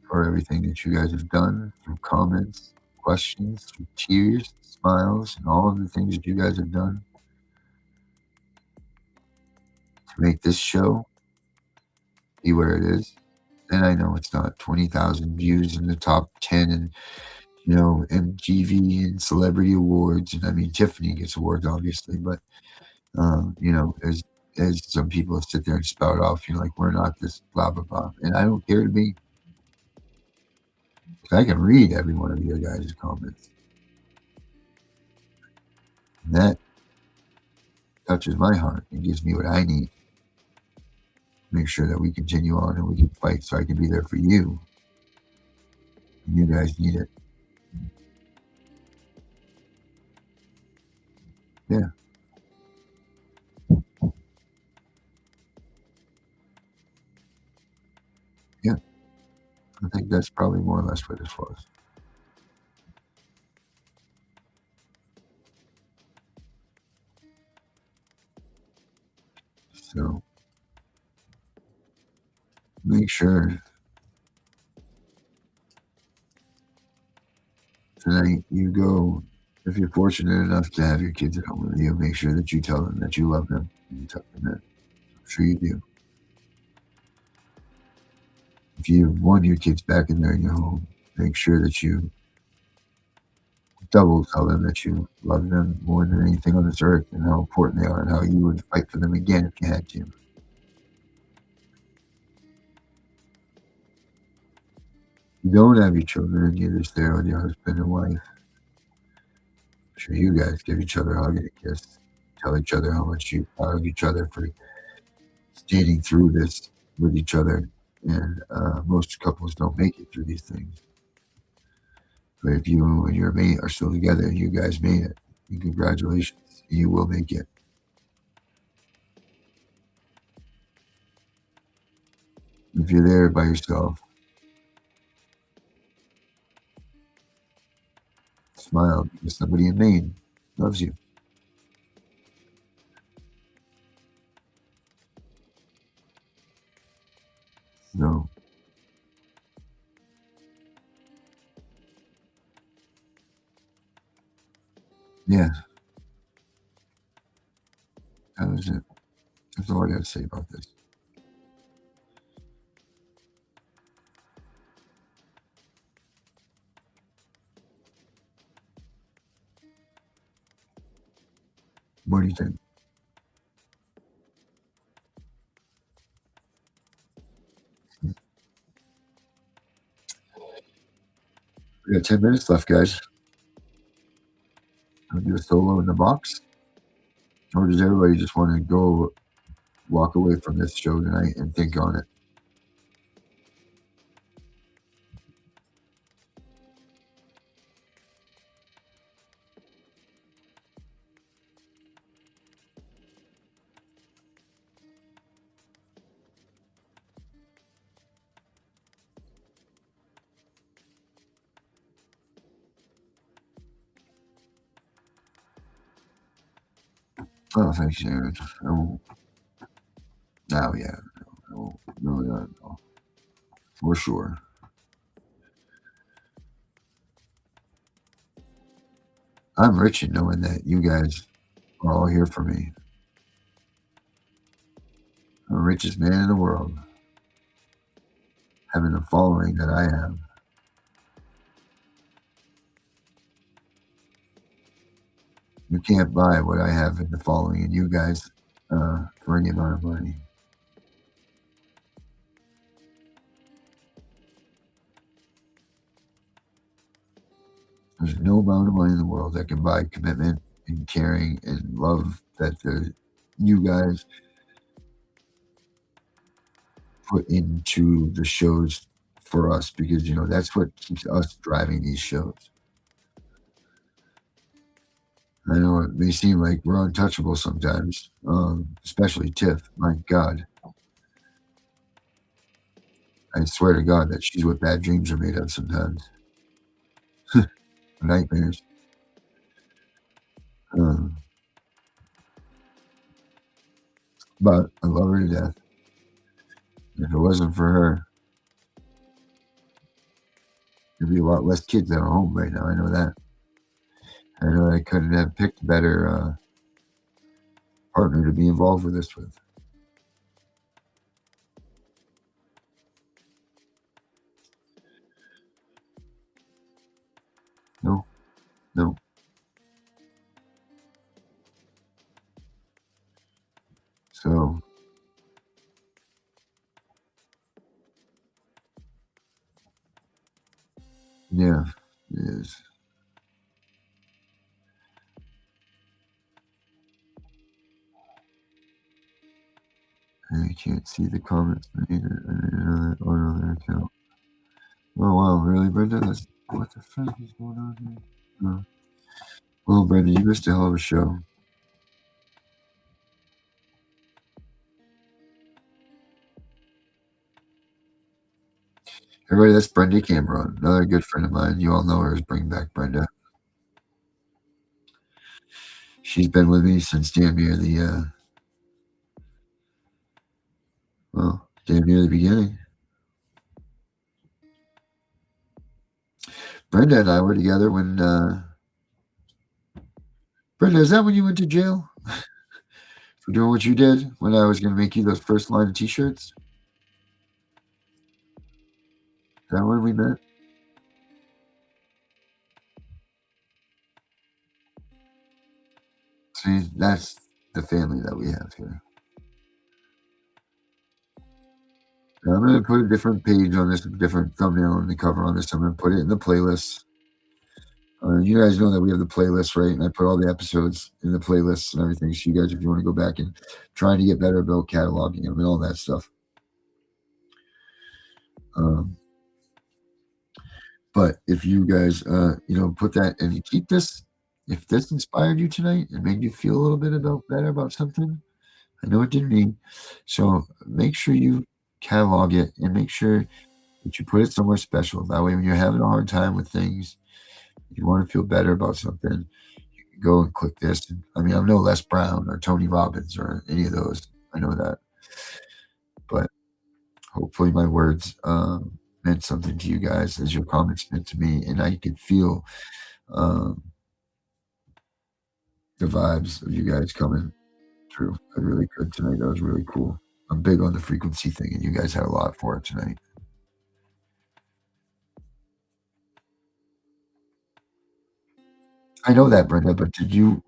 for everything that you guys have done, through comments, questions, through tears, smiles, and all of the things that you guys have done to make this show be where it is. And I know it's not 20,000 views in the top 10 and, you know, MTV and celebrity awards. And I mean, Tiffany gets awards, obviously, but, you know, as some people sit there and spout off, you know, like, we're not this blah, blah, blah. And I don't care to be. I can read every one of you guys' comments. And that touches my heart and gives me what I need to make sure that we continue on and we can fight so I can be there for you. And you guys need it. Yeah. Yeah. I think that's probably more or less what this was. So make sure tonight you go, if you're fortunate enough to have your kids at home with you, make sure that you tell them that you love them. You tell them that. I'm sure you do. If you want your kids back in there in your home, make sure that you double tell them that you love them more than anything on this earth and how important they are and how you would fight for them again if you had to. You don't have your children and you're just there with your husband and wife. I'm sure you guys give each other a hug and a kiss. Tell each other how much you proud of each other for standing through this with each other. And most couples don't make it through these things. But if you and your mate are still together, you guys made it. And congratulations. You will make it. If you're there by yourself, smile because somebody in Maine loves you. No. Yeah. That was it. That's all I got to say about this. What do you think? We got 10 minutes left, guys. I'll do a solo in the box. Or does everybody just want to go walk away from this show tonight and think on it? Oh, thanks, Aaron. Oh, yeah. No. For sure. I'm rich in knowing that you guys are all here for me. the richest man in the world, having the following that I have. You can't buy what I have in the following and you guys for any amount of money. There's no amount of money in the world that can buy commitment and caring and love that you guys put into the shows for us, because you know that's what keeps us driving these shows. I know it may seem like we're untouchable sometimes, especially Tiff. My God, I swear to God that she's what bad dreams are made of sometimes. Nightmares. But I love her to death. If it wasn't for her, there'd be a lot less kids at home right now. I know that. I know I couldn't have picked a better partner to be involved with this with. No. So, yeah, it is. I can't see the comments made on another account. Oh wow, really, Brenda? What the fuck is going on here? Oh. Well, Brenda, you missed a hell of a show. Everybody, that's Brenda Cameron, another good friend of mine. You all know her as Bring Back Brenda. She's been with me since damn near the beginning. Brenda and I were together when Brenda, is that when you went to jail for doing what you did when I was going to make you those first line of t-shirts? Is that when we met? See, that's the family that we have here. Now, I'm going to put a different page on this, a different thumbnail on the cover on this. I'm going to put it in the playlist. You guys know that we have the playlist, right? And I put all the episodes in the playlists and everything. So you guys, if you want to go back and trying to get better about cataloging them and all that stuff. But if you guys, put that and you keep this, if this inspired you tonight and made you feel a little bit better about something, I know it did me. So make sure you catalog it and make sure that you put it somewhere special. That way, when you're having a hard time with things, you want to feel better about something, you can go and click this. I mean, I'm no Les Brown or Tony Robbins or any of those. I know that. But hopefully my words meant something to you guys as your comments meant to me. And I could feel the vibes of you guys coming through. I really could tonight. That was really cool. I'm big on the frequency thing, and you guys had a lot for it tonight. I know that, Brenda, but you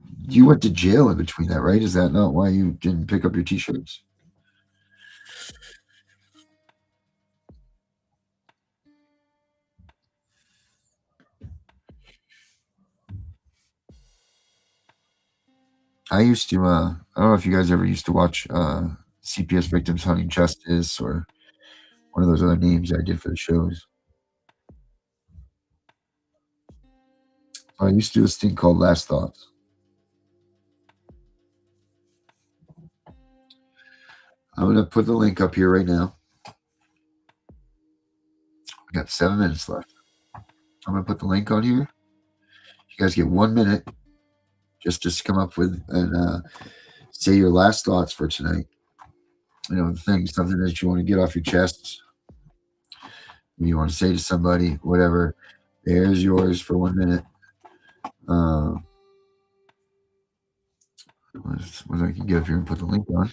went to jail in between that, right? Is that not why you didn't pick up your t-shirts? I used to, I don't know if you guys ever used to watch CPS Victims Hunting Justice or one of those other names I did for the shows. I used to do this thing called Last Thoughts. I'm going to put the link up here right now. We got 7 minutes left. I'm going to put the link on here. You guys get 1 minute just to come up with and say your last thoughts for tonight. Something that you want to get off your chest. You want to say to somebody, whatever. There's yours for 1 minute. What I can get up here and put the link on.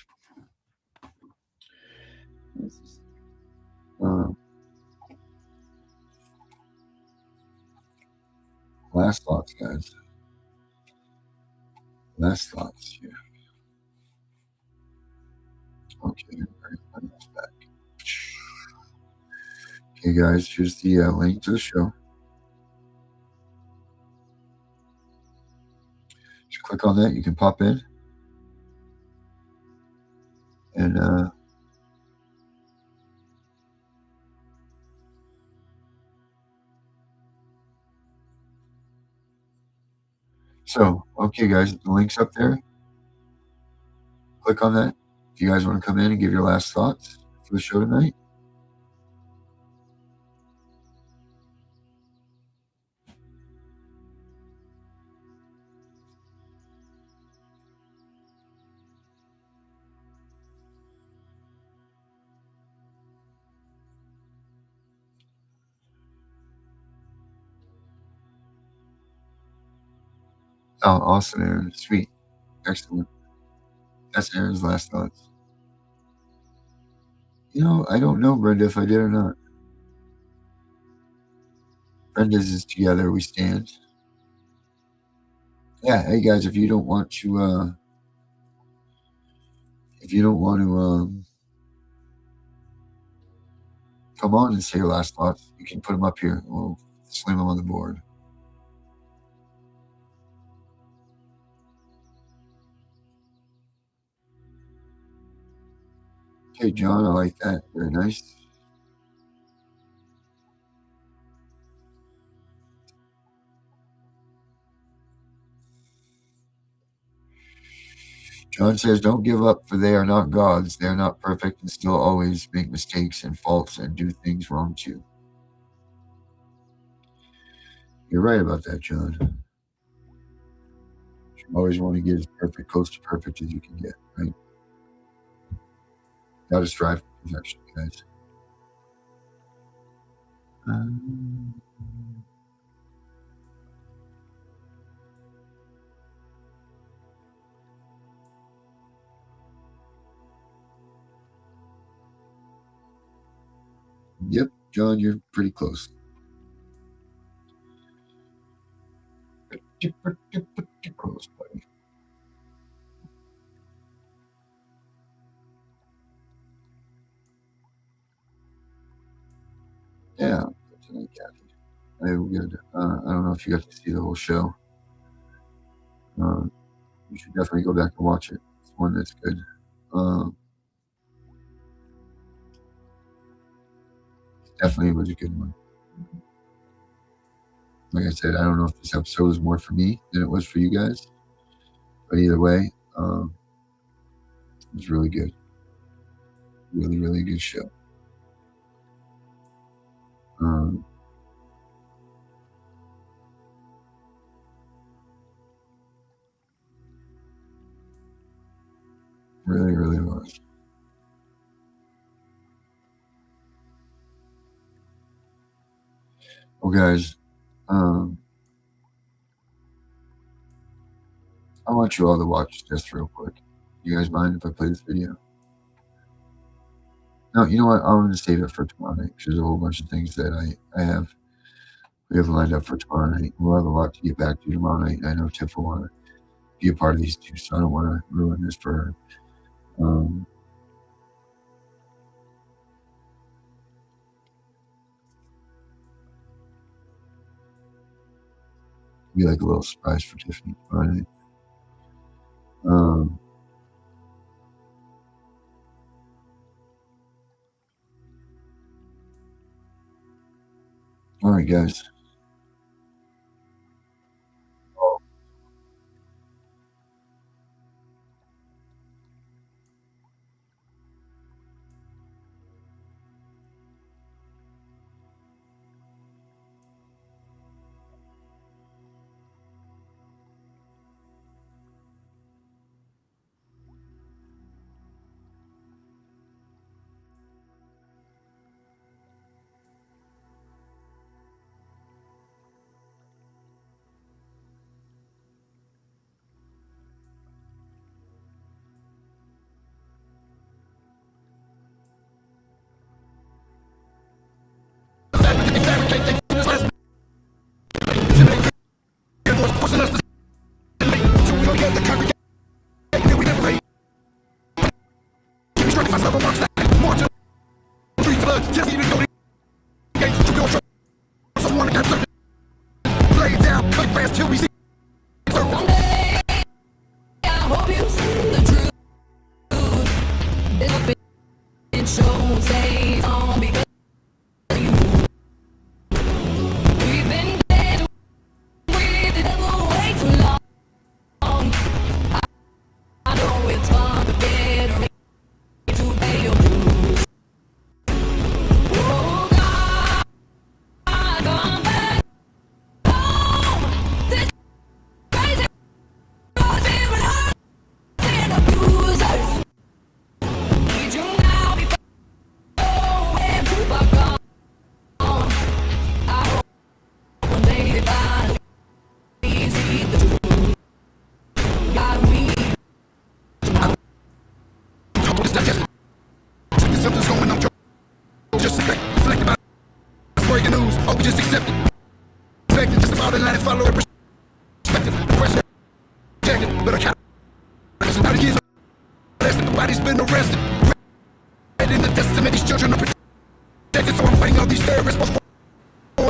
Last thoughts, guys. Last thoughts here. Okay, back. Okay, guys, here's the link to the show. Just click on that. You can pop in. And so, okay, guys, the link's up there. Click on that. If you guys want to come in and give your last thoughts for the show tonight. Oh, awesome, Aaron. Sweet. Excellent. That's Aaron's last thoughts. You know, I don't know, Brenda, if I did or not. Brenda's is together we stand. Yeah, hey guys, if you don't want to come on and say your last thoughts, you can put them up here. We'll slam them on the board. Okay, John, I like that. Very nice. John says, don't give up, for they are not gods. They are not perfect and still always make mistakes and faults and do things wrong too. You're right about that, John. You always want to get as perfect, close to perfect as you can get, right? Gotta strive for perfection, guys. Yep, John, you're pretty close. Pretty close, buddy. Yeah, tonight, Kathy. Very good. I don't know if you got to see the whole show. You should definitely go back and watch it. It's one that's good. Definitely was a good one. Like I said, I don't know if this episode was more for me than it was for you guys, but either way, it was really good. Really, really good show. Really, really was. Well, guys, I want you all to watch this real quick. You guys mind if I play this video? No, you know what? I'm going to save it for tomorrow night because there's a whole bunch of things that we have lined up for tomorrow night. We'll have a lot to get back to tomorrow night. I know Tiff will want to be a part of these too, so I don't want to ruin this for her. Be like a little surprise for Tiffany tomorrow night. All right, guys. Something's going on, just reflect about breaking news, oh, we just accept it. Expected just about a line and follow it. Perspective, pressure, rejected, but I can't. Listen, now the years arrested, nobody's been arrested. Read in the testament, these children are protected, so I'm fighting all these terrorists before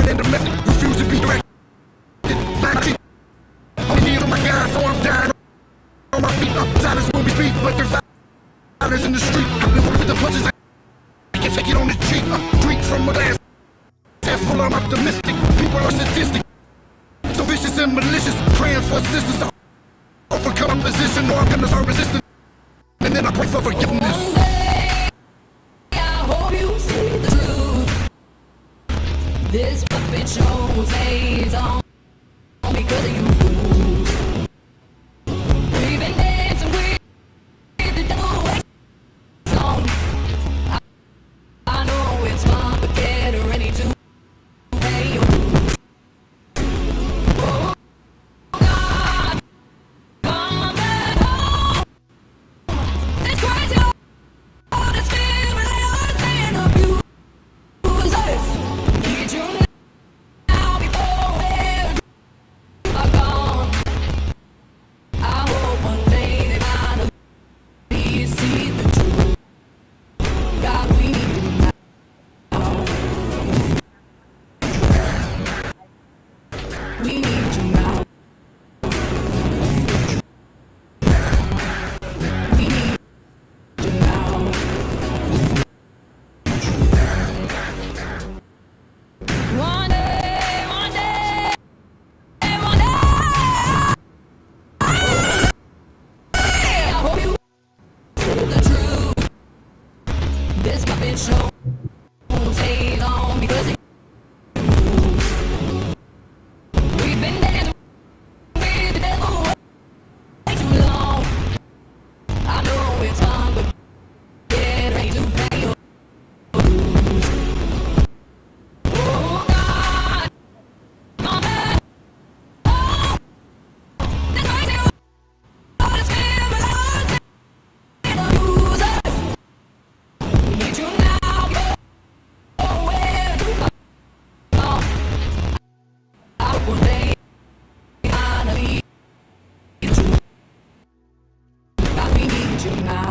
and the method. Refuse to be directed. Only need on my guard, so I'm dying on my feet. Silence will be speak, but there's violence in the street. I've been working with the punches. I can't take it on the cheek. Drink from a glass. Half full, I'm optimistic. People are sadistic. So vicious and malicious. Praying for assistance. Overcome opposition, or I'm gonna start resisting. And then I pray for forgiveness. One day, I hope you see the truth. This puppet show stays on because of you fools. We've been dancing with the devil way long. I know it's fun, but get ready to pay your dues. Oh God, come back home. This crazy heart is filled with lies and abusers. Need you now before we're gone. I hope one day they finally see the truth. God, we need you now. We need you now. We need you now. One day, one day, one day, I hope you see the truth. This puppet show won't stay long because it we've been dancing with the devil way too long. I know it's fun, but get ready to pay your dues. Oh God, come back home. This crazy heart is filled with lies and abusers. Need you now before we're gone. I hope one day finally the truth. God, we need you now.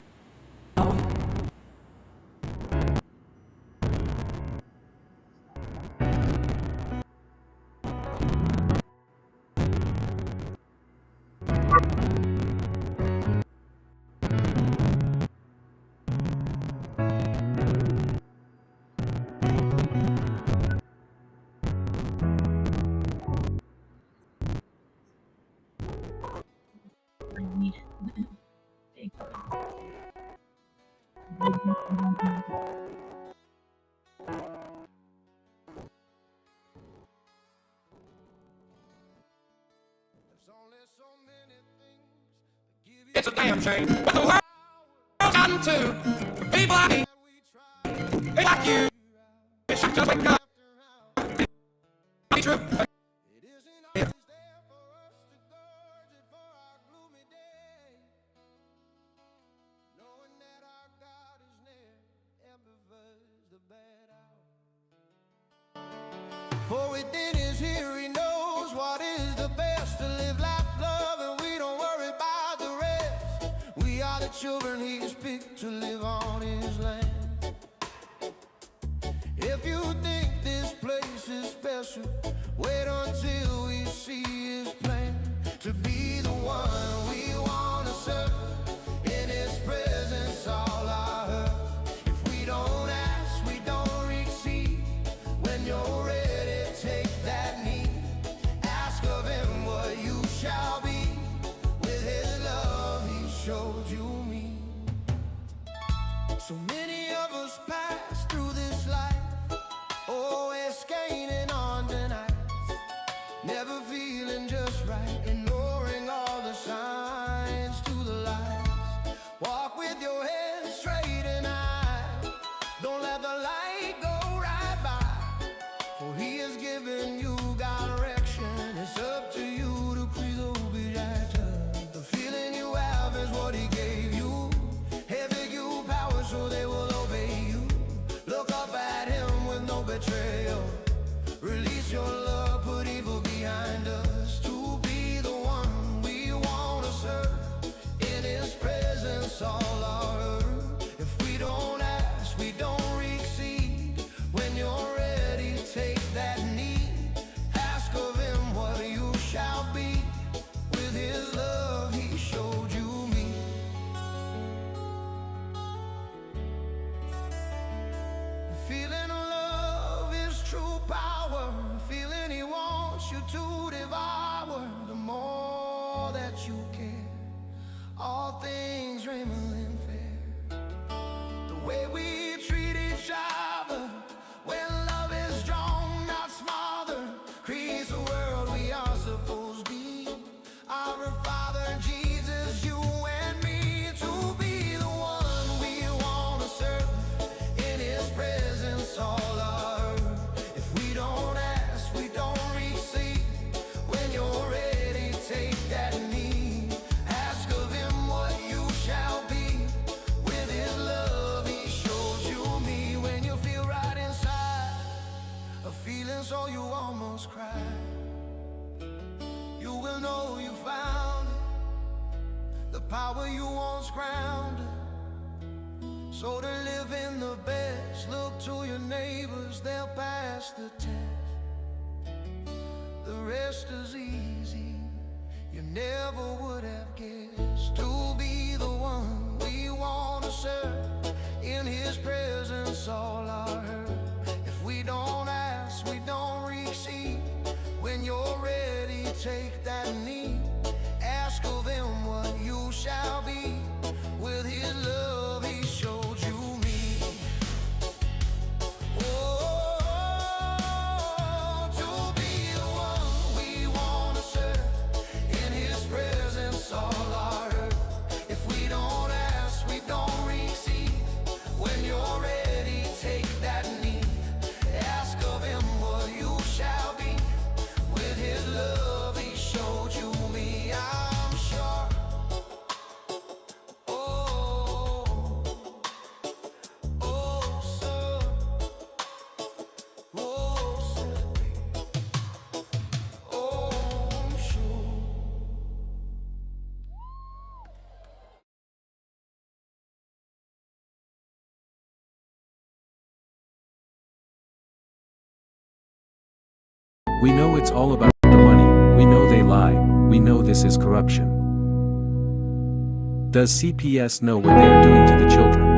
It's a damn shame what the world's gotten to. People I meet, they like you. It should just wake up. Be true. within is here, he knows what is the best. To live life, love, and we don't worry about the rest. We are the children he has picked to live on his land. If you think this place is special, wait until we see his plan. To be the one we want to serve, in his presence all I heard. If we don't ask, we don't receive. When you're ready, take that knee. Ask of him what you shall be. With his love he showed you me. So many of us pass through this life, always gaining on the night, never feeling just right, ignoring all the signs to the lies. Walk with your head straight and high, don't let the light go right by, for he has given you direction. It's up to you to please obey. The feeling you have is what he gave you. He'll give you power so they will obey you. Look up at him with no betrayal. Release your love, put evil behind us. To be the one we want to serve, in his presence all our earth. If we don't ask, we don't receive. When you're ready, take that knee. Ask of him what you shall be. With his love he showed you me. Feeling love is true power. Feeling he wants you to devour. The more that you care, all things remain fair. The way we treat each other, when love is strong, not smothered, creates a world we are supposed to be. Our Father Jesus, you and me, to be the one we want to serve, in his presence all our earth. If we don't ask, we don't receive. When you're ready, take that knee. Ask of him what you shall be. With his love he showed you me. When you feel right inside, a feeling so you almost cry, you will know you found it. The power you once grounded. So to live in the best, look to your neighbors, they'll pass the test. The rest is easy, you never would have guessed. To be the one we want to serve, in his presence all our hurt. If we don't ask, we don't receive. When you're ready, take that knee. Ask of him what you shall be. With his love he showed you me. Oh, to be the one we want to serve, in his presence all our hurt. If we don't ask, we don't receive. When you're ready, take that knee. Ask of him what you shall be. With his love he showed you me. I'm sure. Oh, oh, sir. Oh, sir. Oh, I'm sure. We know it's all about the money, we know they lie, we know this is corruption. Does CPS know what they are doing to the children?